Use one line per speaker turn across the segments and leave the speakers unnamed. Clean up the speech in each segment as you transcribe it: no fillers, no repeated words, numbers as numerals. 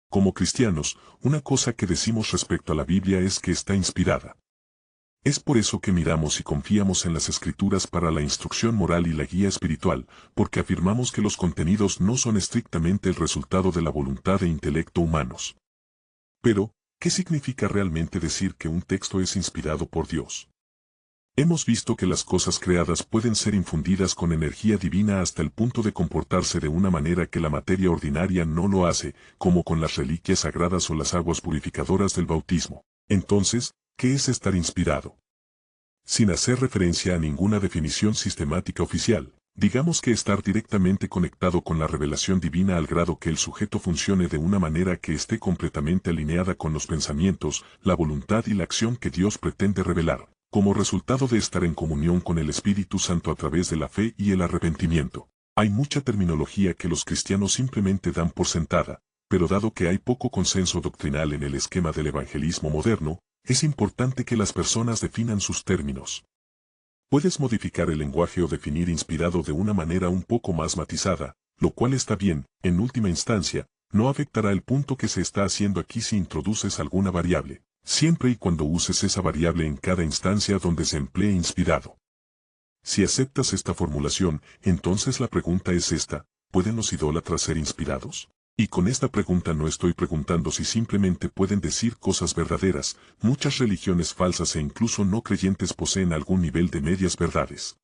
Como cristianos, una cosa que decimos respecto a la Biblia es que está inspirada. Es por eso que miramos y confiamos en las Escrituras para la instrucción moral y la guía espiritual, porque afirmamos que los contenidos no son estrictamente el resultado de la voluntad e intelecto humanos. Pero, ¿qué significa realmente decir que un texto es inspirado por Dios? Hemos visto que las cosas creadas pueden ser infundidas con energía divina hasta el punto de comportarse de una manera que la materia ordinaria no lo hace, como con las reliquias sagradas o las aguas purificadoras del bautismo. Entonces, ¿qué es estar inspirado? Sin hacer referencia a ninguna definición sistemática oficial, digamos que estar directamente conectado con la revelación divina al grado que el sujeto funcione de una manera que esté completamente alineada con los pensamientos, la voluntad y la acción que Dios pretende revelar, como resultado de estar en comunión con el Espíritu Santo a través de la fe y el arrepentimiento. Hay mucha terminología que los cristianos simplemente dan por sentada, pero dado que hay poco consenso doctrinal en el esquema del evangelismo moderno, es importante que las personas definan sus términos. Puedes modificar el lenguaje o definir inspirado de una manera un poco más matizada, lo cual está bien, en última instancia, no afectará el punto que se está haciendo aquí si introduces alguna variable, siempre y cuando uses esa variable en cada instancia donde se emplee inspirado. Si aceptas esta formulación, entonces la pregunta es esta: ¿pueden los idólatras ser inspirados? Y con esta pregunta no estoy preguntando si simplemente pueden decir cosas verdaderas. Muchas religiones falsas e incluso no creyentes poseen algún nivel de medias verdades.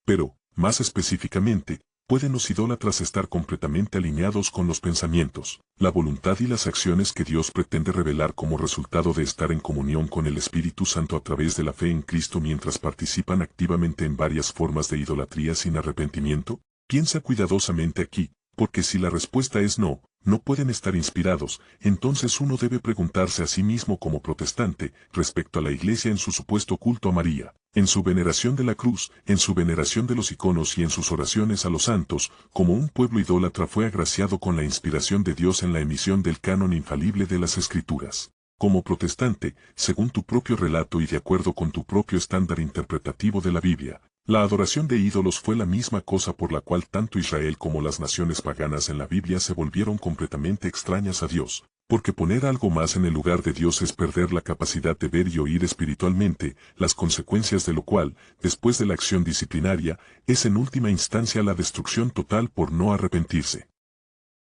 Pero, más específicamente, ¿pueden los idólatras estar completamente alineados con los pensamientos, la voluntad y las acciones que Dios pretende revelar como resultado de estar en comunión con el Espíritu Santo a través de la fe en Cristo mientras participan activamente en varias formas de idolatría sin arrepentimiento? Piensa cuidadosamente aquí, porque si la respuesta es no, no pueden estar inspirados, entonces uno debe preguntarse a sí mismo como protestante, respecto a la Iglesia en su supuesto culto a María, en su veneración de la cruz, en su veneración de los iconos y en sus oraciones a los santos, como un pueblo idólatra fue agraciado con la inspiración de Dios en la emisión del canon infalible de las Escrituras. Como protestante, según tu propio relato y de acuerdo con tu propio estándar interpretativo de la Biblia, la adoración de ídolos fue la misma cosa por la cual tanto Israel como las naciones paganas en la Biblia se volvieron completamente extrañas a Dios, porque poner algo más en el lugar de Dios es perder la capacidad de ver y oír espiritualmente, las consecuencias de lo cual, después de la acción disciplinaria, es en última instancia la destrucción total por no arrepentirse.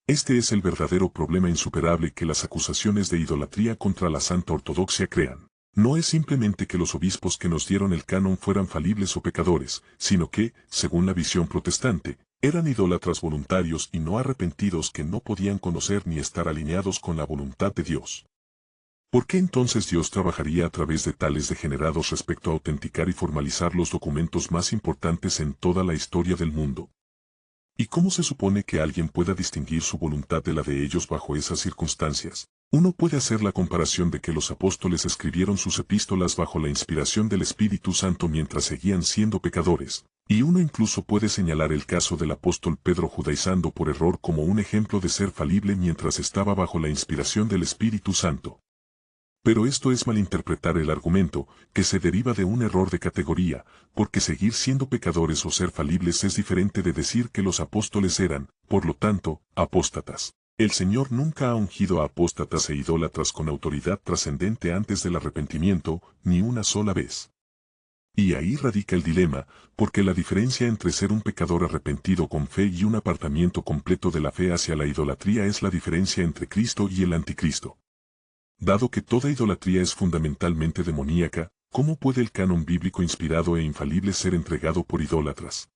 Este es el verdadero problema insuperable que las acusaciones de idolatría contra la Santa Ortodoxia crean. No es simplemente que los obispos que nos dieron el canon fueran falibles o pecadores, sino que, según la visión protestante, eran idólatras voluntarios y no arrepentidos que no podían conocer ni estar alineados con la voluntad de Dios. ¿Por qué entonces Dios trabajaría a través de tales degenerados respecto a autenticar y formalizar los documentos más importantes en toda la historia del mundo? ¿Y cómo se supone que alguien pueda distinguir su voluntad de la de ellos bajo esas circunstancias? Uno puede hacer la comparación de que los apóstoles escribieron sus epístolas bajo la inspiración del Espíritu Santo mientras seguían siendo pecadores, y uno incluso puede señalar el caso del apóstol Pedro judaizando por error como un ejemplo de ser falible mientras estaba bajo la inspiración del Espíritu Santo. Pero esto es malinterpretar el argumento, que se deriva de un error de categoría, porque seguir siendo pecadores o ser falibles es diferente de decir que los apóstoles eran, por lo tanto, apóstatas. El Señor nunca ha ungido a apóstatas e idólatras con autoridad trascendente antes del arrepentimiento, ni una sola vez. Y ahí radica el dilema, porque la diferencia entre ser un pecador arrepentido con fe y un apartamiento completo de la fe hacia la idolatría es la diferencia entre Cristo y el anticristo. Dado que toda idolatría es fundamentalmente demoníaca, ¿cómo puede el canon bíblico inspirado e infalible ser entregado por idólatras?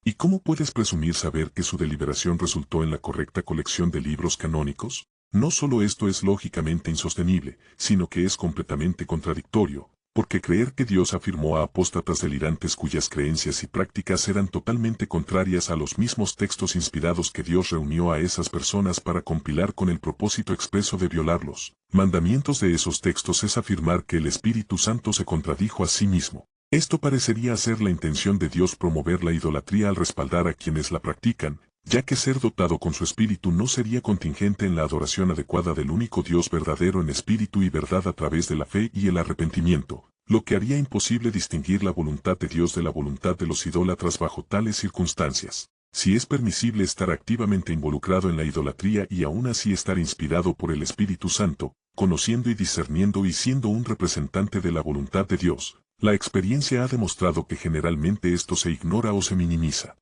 ¿Y cómo puedes presumir saber que su deliberación resultó en la correcta colección de libros canónicos? No solo esto es lógicamente insostenible, sino que es completamente contradictorio, porque creer que Dios afirmó a apóstatas delirantes cuyas creencias y prácticas eran totalmente contrarias a los mismos textos inspirados que Dios reunió a esas personas para compilar con el propósito expreso de violarlos mandamientos de esos textos es afirmar que el Espíritu Santo se contradijo a sí mismo. Esto parecería ser la intención de Dios promover la idolatría al respaldar a quienes la practican, ya que ser dotado con su espíritu no sería contingente en la adoración adecuada del único Dios verdadero en espíritu y verdad a través de la fe y el arrepentimiento, lo que haría imposible distinguir la voluntad de Dios de la voluntad de los idólatras bajo tales circunstancias. Si es permisible estar activamente involucrado en la idolatría y aún así estar inspirado por el Espíritu Santo, conociendo y discerniendo y siendo un representante de la voluntad de Dios, la experiencia ha demostrado que generalmente esto se ignora o se minimiza.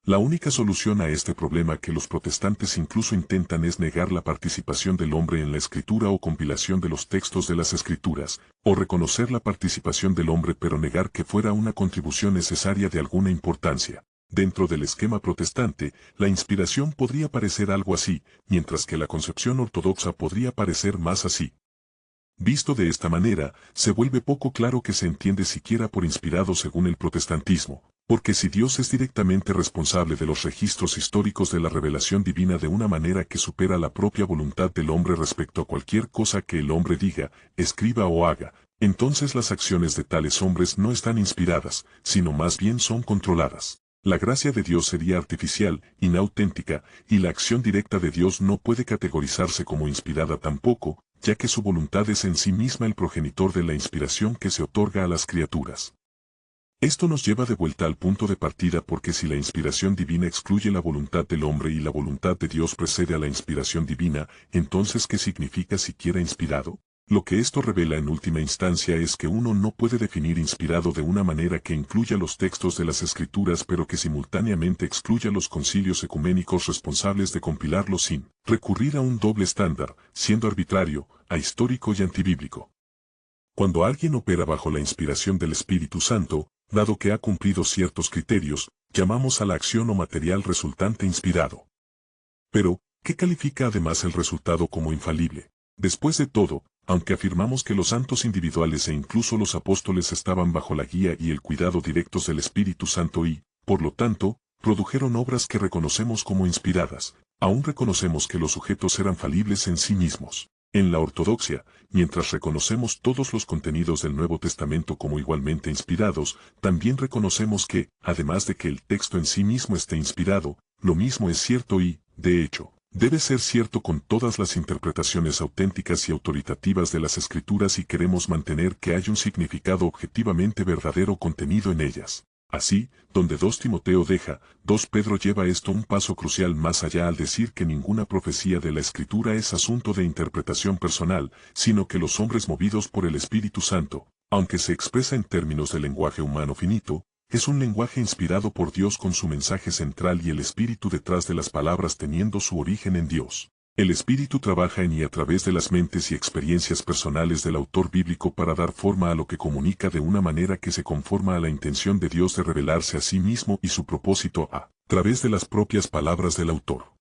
La única solución a este problema que los protestantes incluso intentan es negar la participación del hombre en la escritura o compilación de los textos de las escrituras, o reconocer la participación del hombre pero negar que fuera una contribución necesaria de alguna importancia. Dentro del esquema protestante, la inspiración podría parecer algo así, mientras que la concepción ortodoxa podría parecer más así. Visto de esta manera, se vuelve poco claro que se entiende siquiera por inspirado según el protestantismo, porque si Dios es directamente responsable de los registros históricos de la revelación divina de una manera que supera la propia voluntad del hombre respecto a cualquier cosa que el hombre diga, escriba o haga, entonces las acciones de tales hombres no están inspiradas, sino más bien son controladas. La gracia de Dios sería artificial, inauténtica, y la acción directa de Dios no puede categorizarse como inspirada tampoco, ya que su voluntad es en sí misma el progenitor de la inspiración que se otorga a las criaturas. Esto nos lleva de vuelta al punto de partida porque si la inspiración divina excluye la voluntad del hombre y la voluntad de Dios precede a la inspiración divina, entonces ¿qué significa siquiera inspirado? Lo que esto revela en última instancia es que uno no puede definir inspirado de una manera que incluya los textos de las Escrituras pero que simultáneamente excluya los concilios ecuménicos responsables de compilarlos sin recurrir a un doble estándar, siendo arbitrario, ahistórico y antibíblico. Cuando alguien opera bajo la inspiración del Espíritu Santo, dado que ha cumplido ciertos criterios, llamamos a la acción o material resultante inspirado. Pero, ¿qué califica además el resultado como infalible? Después de todo, aunque afirmamos que los santos individuales e incluso los apóstoles estaban bajo la guía y el cuidado directos del Espíritu Santo y, por lo tanto, produjeron obras que reconocemos como inspiradas, aún reconocemos que los sujetos eran falibles en sí mismos. En la ortodoxia, mientras reconocemos todos los contenidos del Nuevo Testamento como igualmente inspirados, también reconocemos que, además de que el texto en sí mismo esté inspirado, lo mismo es cierto y, de hecho, debe ser cierto con todas las interpretaciones auténticas y autoritativas de las Escrituras si queremos mantener que hay un significado objetivamente verdadero contenido en ellas. Así, donde 2 Timoteo deja, 2 Pedro lleva esto un paso crucial más allá al decir que ninguna profecía de la Escritura es asunto de interpretación personal, sino que los hombres movidos por el Espíritu Santo, aunque se expresa en términos de lenguaje humano finito, es un lenguaje inspirado por Dios con su mensaje central y el Espíritu detrás de las palabras teniendo su origen en Dios. El Espíritu trabaja en y a través de las mentes y experiencias personales del autor bíblico para dar forma a lo que comunica de una manera que se conforma a la intención de Dios de revelarse a sí mismo y su propósito a través de las propias palabras del autor.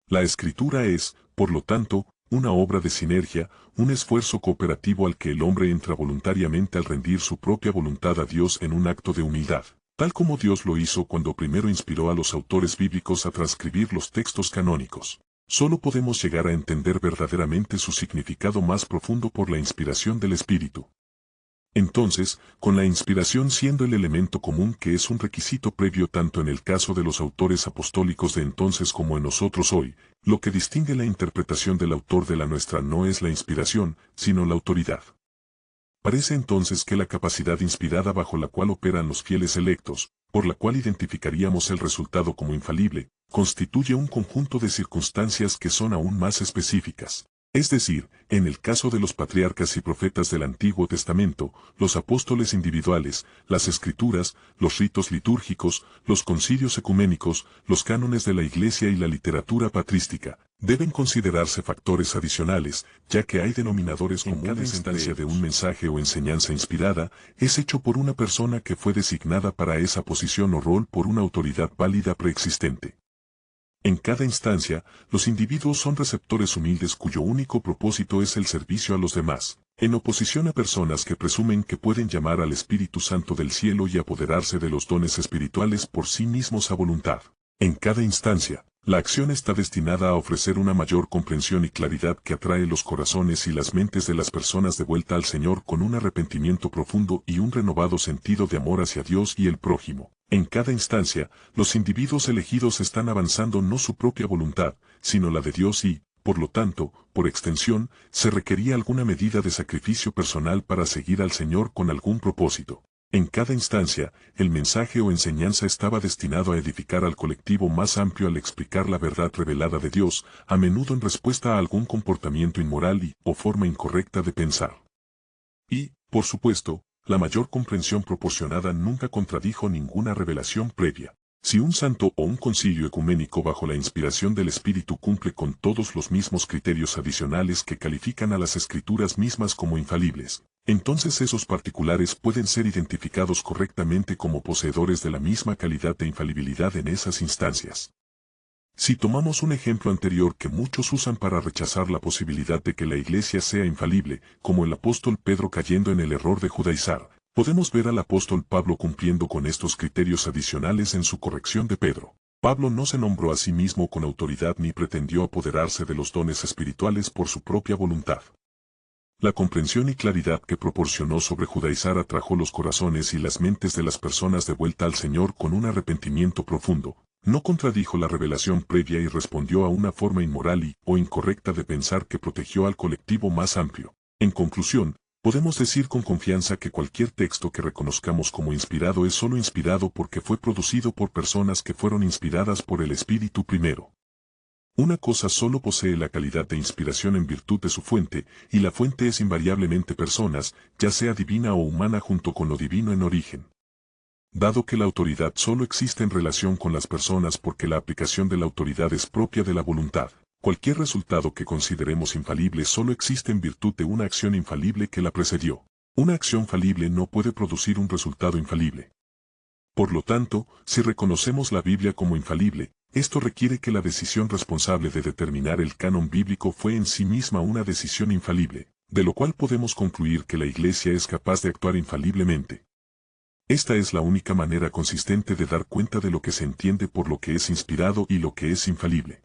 La Escritura es, por lo tanto, una obra de sinergia, un esfuerzo cooperativo al que el hombre entra voluntariamente al rendir su propia voluntad a Dios en un acto de humildad, tal como Dios lo hizo cuando primero inspiró a los autores bíblicos a transcribir los textos canónicos. Solo podemos llegar a entender verdaderamente su significado más profundo por la inspiración del Espíritu. Entonces, con la inspiración siendo el elemento común que es un requisito previo tanto en el caso de los autores apostólicos de entonces como en nosotros hoy, lo que distingue la interpretación del autor de la nuestra no es la inspiración, sino la autoridad. Parece entonces que la capacidad inspirada bajo la cual operan los fieles electos, por la cual identificaríamos el resultado como infalible, constituye un conjunto de circunstancias que son aún más específicas. Es decir, en el caso de los patriarcas y profetas del Antiguo Testamento, los apóstoles individuales, las escrituras, los ritos litúrgicos, los concilios ecuménicos, los cánones de la Iglesia y la literatura patrística, deben considerarse factores adicionales, ya que hay denominadores comunes. En cada instancia de un mensaje o enseñanza inspirada, es hecho por una persona que fue designada para esa posición o rol por una autoridad válida preexistente. En cada instancia, los individuos son receptores humildes cuyo único propósito es el servicio a los demás, en oposición a personas que presumen que pueden llamar al Espíritu Santo del cielo y apoderarse de los dones espirituales por sí mismos a voluntad. En cada instancia, la acción está destinada a ofrecer una mayor comprensión y claridad que atrae los corazones y las mentes de las personas de vuelta al Señor con un arrepentimiento profundo y un renovado sentido de amor hacia Dios y el prójimo. En cada instancia, los individuos elegidos están avanzando no su propia voluntad, sino la de Dios y, por lo tanto, por extensión, se requería alguna medida de sacrificio personal para seguir al Señor con algún propósito. En cada instancia, el mensaje o enseñanza estaba destinado a edificar al colectivo más amplio al explicar la verdad revelada de Dios, a menudo en respuesta a algún comportamiento inmoral o forma incorrecta de pensar. Y, por supuesto, la mayor comprensión proporcionada nunca contradijo ninguna revelación previa. Si un santo o un concilio ecuménico bajo la inspiración del Espíritu cumple con todos los mismos criterios adicionales que califican a las Escrituras mismas como infalibles, entonces esos particulares pueden ser identificados correctamente como poseedores de la misma calidad de infalibilidad en esas instancias. Si tomamos un ejemplo anterior que muchos usan para rechazar la posibilidad de que la Iglesia sea infalible, como el apóstol Pedro cayendo en el error de judaizar, podemos ver al apóstol Pablo cumpliendo con estos criterios adicionales en su corrección de Pedro. Pablo no se nombró a sí mismo con autoridad ni pretendió apoderarse de los dones espirituales por su propia voluntad. La comprensión y claridad que proporcionó sobre judaizar atrajo los corazones y las mentes de las personas de vuelta al Señor con un arrepentimiento profundo. No contradijo la revelación previa y respondió a una forma inmoral o incorrecta de pensar que protegió al colectivo más amplio. En conclusión, podemos decir con confianza que cualquier texto que reconozcamos como inspirado es solo inspirado porque fue producido por personas que fueron inspiradas por el Espíritu primero. Una cosa solo posee la calidad de inspiración en virtud de su fuente, y la fuente es invariablemente personas, ya sea divina o humana junto con lo divino en origen. Dado que la autoridad solo existe en relación con las personas porque la aplicación de la autoridad es propia de la voluntad, cualquier resultado que consideremos infalible solo existe en virtud de una acción infalible que la precedió. Una acción falible no puede producir un resultado infalible. Por lo tanto, si reconocemos la Biblia como infalible, esto requiere que la decisión responsable de determinar el canon bíblico fue en sí misma una decisión infalible, de lo cual podemos concluir que la Iglesia es capaz de actuar infaliblemente. Esta es la única manera consistente de dar cuenta de lo que se entiende por lo que es inspirado y lo que es infalible.